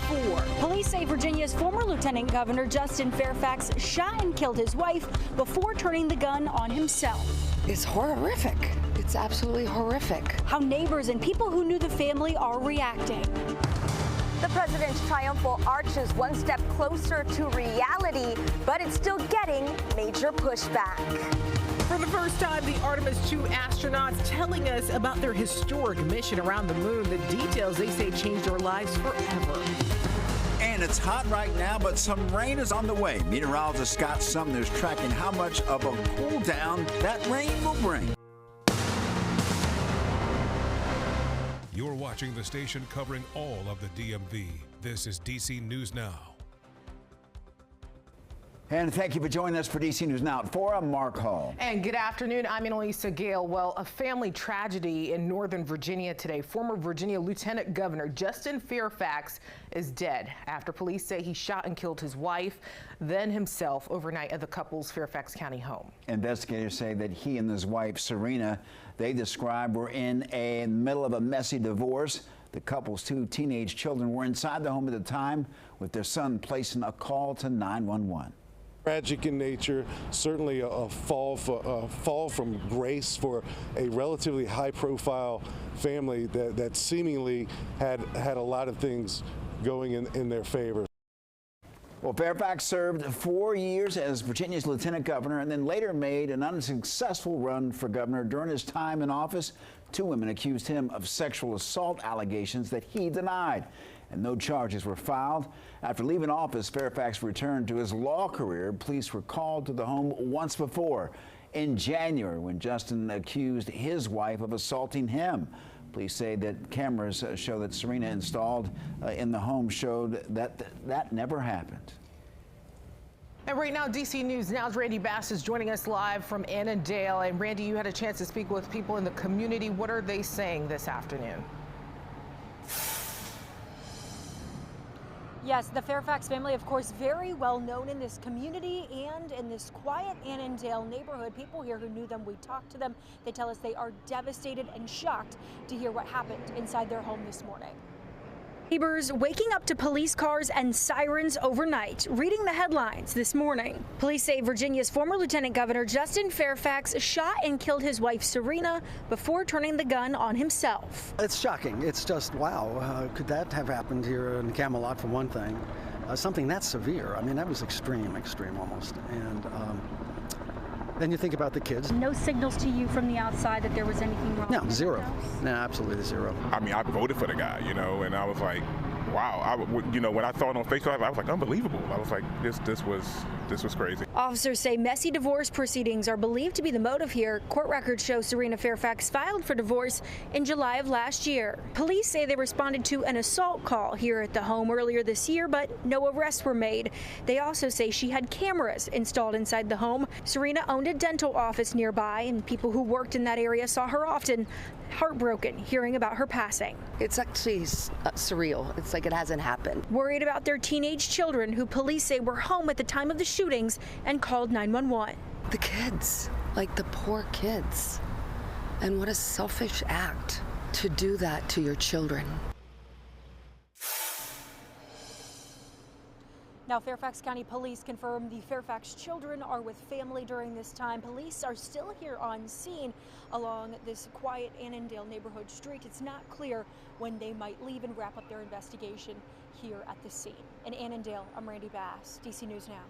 before. Police say Virginia's former Lieutenant Governor Justin Fairfax shot and killed his wife before turning the gun on himself. It's horrific. It's absolutely horrific. How neighbors and people who knew the family are reacting. The president's triumphal arch is one step closer to reality, but it's still getting major pushback. For the first time, the Artemis 2 astronauts telling us about their historic mission around the moon. The details they say changed their lives forever. And it's hot right now, but some rain is on the way. Meteorologist Scott Sumner is tracking how much of a cool down that rain will bring. You're watching the station covering all of the DMV. This is DC News Now. And thank you for joining us for DC News Now. For Mark Hall. And good afternoon. I'm Annalisa Gale. Well, a family tragedy in Northern Virginia today. Former Virginia Lieutenant Governor Justin Fairfax is dead after police say he shot and killed his wife, then himself overnight at the couple's Fairfax County home. Investigators say that he and his wife, Serena, they describe were in the middle of a messy divorce. The couple's 2 teenage children were inside the home at the time, with their son placing a call to 911. Tragic in nature, certainly a fall from grace for a relatively high-profile family that seemingly had a lot of things going in their favor. Well, Fairfax served 4 years as Virginia's lieutenant governor and then later made an unsuccessful run for governor. During his time in office, 2 women accused him of sexual assault allegations that he denied, and no charges were filed. After leaving office, Fairfax returned to his law career. Police were called to the home once before, in January, when Justin accused his wife of assaulting him. Police say that cameras show that Serena installed in the home showed that never happened. And right now, DC News Now's Randy Bass is joining us live from Annandale. And Randy, you had a chance to speak with people in the community. What are they saying this afternoon? Yes, the Fairfax family, of course, very well known in this community and in this quiet Annandale neighborhood. People here who knew them, we talked to them. They tell us they are devastated and shocked to hear what happened inside their home this morning. Neighbors waking up to police cars and sirens overnight, reading the headlines this morning. Police say Virginia's former Lieutenant Governor Justin Fairfax shot and killed his wife Serena before turning the gun on himself. It's shocking. It's just, wow, could that have happened here in Camelot for one thing? Something that severe. I mean, that was extreme almost. And then you think about the kids. No signals to you from the outside that there was anything wrong? No, zero. No, absolutely zero. I mean, I voted for the guy, and I was like, wow. When I saw it on Facebook, I was like, unbelievable. I was like, this was crazy. Officers say messy divorce proceedings are believed to be the motive here. Court records show Serena Fairfax filed for divorce in July of last year. Police say they responded to an assault call here at the home earlier this year, but no arrests were made. They also say she had cameras installed inside the home. Serena owned a dental office nearby, and people who worked in that area saw her often. Heartbroken hearing about her passing. It's actually surreal. It's like it hasn't happened. Worried about their teenage children, who police say were home at the time of the shootings and called 911. The kids, like the poor kids. And what a selfish act to do that to your children. Now, Fairfax County Police confirm the Fairfax children are with family during this time. Police are still here on scene along this quiet Annandale neighborhood street. It's not clear when they might leave and wrap up their investigation here at the scene. In Annandale, I'm Randy Bass, DC News Now.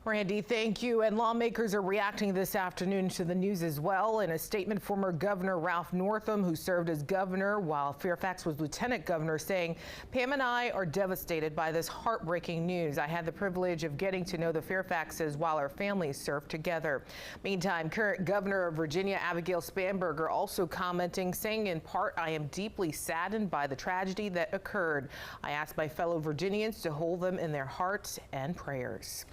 Randy, thank you. And lawmakers are reacting this afternoon to the news as well. In a statement, former Governor Ralph Northam, who served as governor while Fairfax was lieutenant governor, saying, Pam and I are devastated by this heartbreaking news. I had the privilege of getting to know the Fairfaxes while our families served together. Meantime, current governor of Virginia, Abigail Spanberger, also commenting, saying in part, I am deeply saddened by the tragedy that occurred. I ask my fellow Virginians to hold them in their hearts and prayers.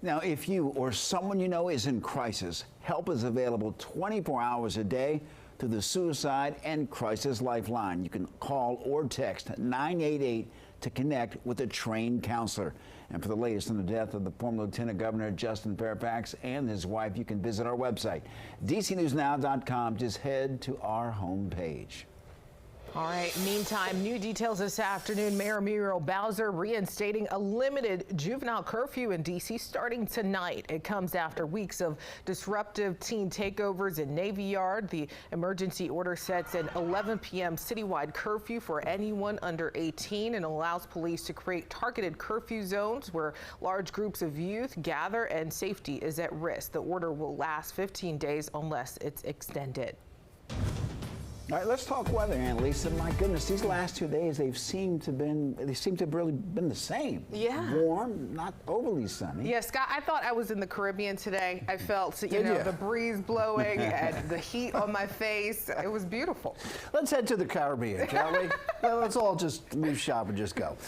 Now, if you or someone you know is in crisis, help is available 24 hours a day through the Suicide and Crisis Lifeline. You can call or text 988 to connect with a trained counselor. And for the latest on the death of the former Lieutenant Governor Justin Fairfax and his wife, you can visit our website, dcnewsnow.com. Just head to our homepage. All right, meantime, new details this afternoon. Mayor Muriel Bowser reinstating a limited juvenile curfew in D.C. starting tonight. It comes after weeks of disruptive teen takeovers in Navy Yard. The emergency order sets an 11 p.m. citywide curfew for anyone under 18 and allows police to create targeted curfew zones where large groups of youth gather and safety is at risk. The order will last 15 days unless it's extended. All right, let's talk weather, Annalisa. My goodness, these last 2 days they seem to have really been the same. Yeah. Warm, not overly sunny. Yeah, Scott, I thought I was in the Caribbean today. I felt, the breeze blowing and the heat on my face. It was beautiful. Let's head to the Caribbean, shall we? Let's all just move shop and just go.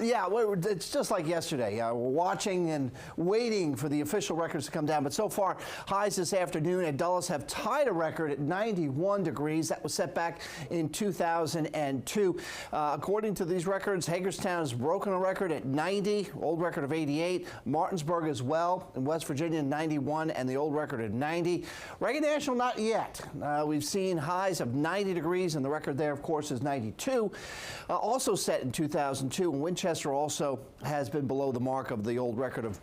Yeah, it's just like yesterday. We're watching and waiting for the official records to come down, but so far, highs this afternoon at Dulles have tied a record at 91 degrees. That was set back in 2002. According to these records, Hagerstown has broken a record at 90, old record of 88. Martinsburg as well in West Virginia, 91, and the old record at 90. Reagan National, not yet. We've seen highs of 90 degrees, and the record there, of course, is 92. Also set in 2002, and Winchester also has been below the mark of the old record of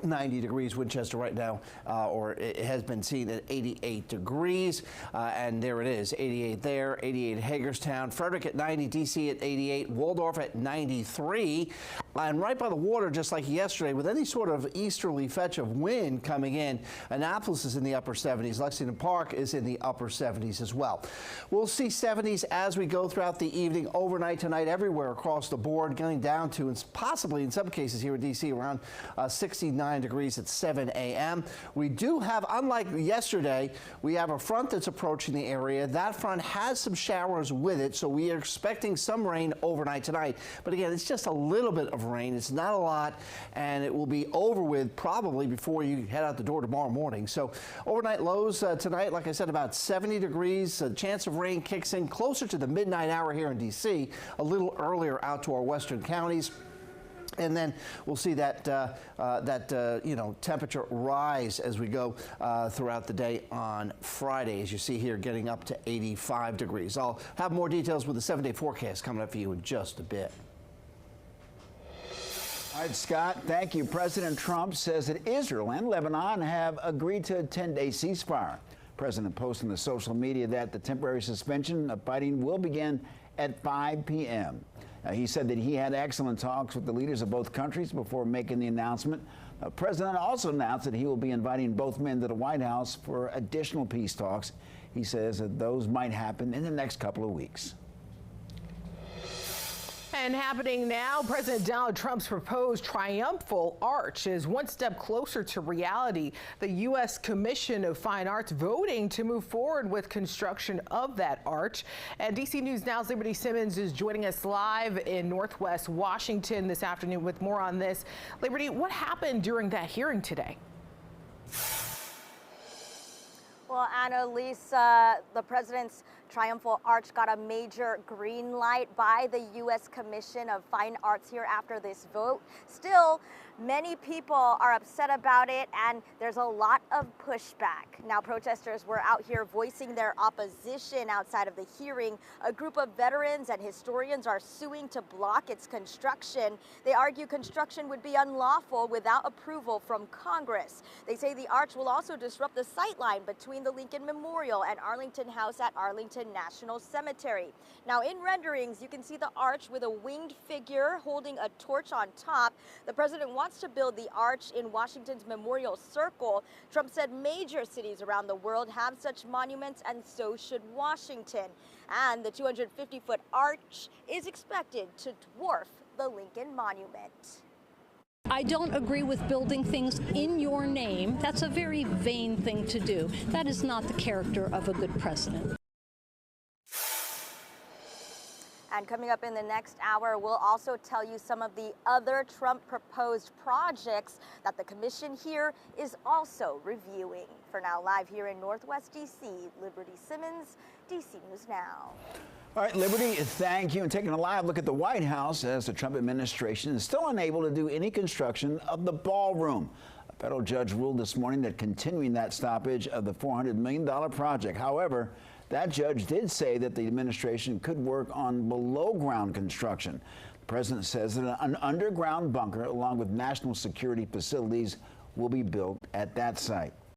90 degrees. Winchester right now, or it has been seen at 88 degrees, and there it is, 88 there, 88 Hagerstown, Frederick at 90, D.C. at 88, Waldorf at 93, and right by the water, just like yesterday, with any sort of easterly fetch of wind coming in, Annapolis is in the upper 70s, Lexington Park is in the upper 70s as well. We'll see 70s as we go throughout the evening, overnight tonight, everywhere across the board, getting down to, and possibly in some cases here in D.C., around 69 degrees at 7 a.m. We do have, unlike yesterday, we have a front that's approaching the area. That front has some showers with it, so we are expecting some rain overnight tonight. But again, it's just a little bit of rain. It's not a lot, and it will be over with probably before you head out the door tomorrow morning. So overnight lows tonight, like I said, about 70 degrees. A chance of rain kicks in closer to the midnight hour here in D.C., a little earlier out to our western counties. And then we'll see that temperature rise as we go throughout the day on Friday, as you see here, getting up to 85 degrees. I'll have more details with the 7-day forecast coming up for you in just a bit. All right, Scott, thank you. President Trump says that Israel and Lebanon have agreed to a 10-day ceasefire. President posted on the social media that the temporary suspension of fighting will begin at 5 p.m. He said that he had excellent talks with the leaders of both countries before making the announcement. The president also announced that he will be inviting both men to the White House for additional peace talks. He says that those might happen in the next couple of weeks. And happening now, President Donald Trump's proposed triumphal arch is one step closer to reality. The U.S. Commission of Fine Arts voting to move forward with construction of that arch. And DC News Now's Liberty Simmons is joining us live in Northwest Washington this afternoon with more on this. Liberty, what happened during that hearing today? Well, Annalisa, the president's triumphal arch got a major green light by the U.S. Commission of Fine Arts here after this vote. Still, many people are upset about it, and there's a lot of pushback. Now, protesters were out here voicing their opposition outside of the hearing. A group of veterans and historians are suing to block its construction. They argue construction would be unlawful without approval from Congress. They say the arch will also disrupt the sightline between the Lincoln Memorial and Arlington House at Arlington National Cemetery. Now, in renderings, you can see the arch with a winged figure holding a torch on top. The president wants to build the arch in Washington's Memorial Circle. Trump said major cities around the world have such monuments, and so should Washington. And the 250-foot arch is expected to dwarf the Lincoln Monument. I don't agree with building things in your name. That's a very vain thing to do. That is not the character of a good president. And coming up in the next hour, we'll also tell you some of the other Trump proposed projects that the commission here is also reviewing. For now, live here in Northwest D.C., Liberty Simmons, DC News Now. All right, Liberty, thank you. And taking a live look at the White House as the Trump administration is still unable to do any construction of the ballroom. A federal judge ruled this morning that continuing that stoppage of the $400 million project. However, That judge did say that the administration could work on below-ground construction. The president says that an underground bunker, along with national security facilities, will be built at that site.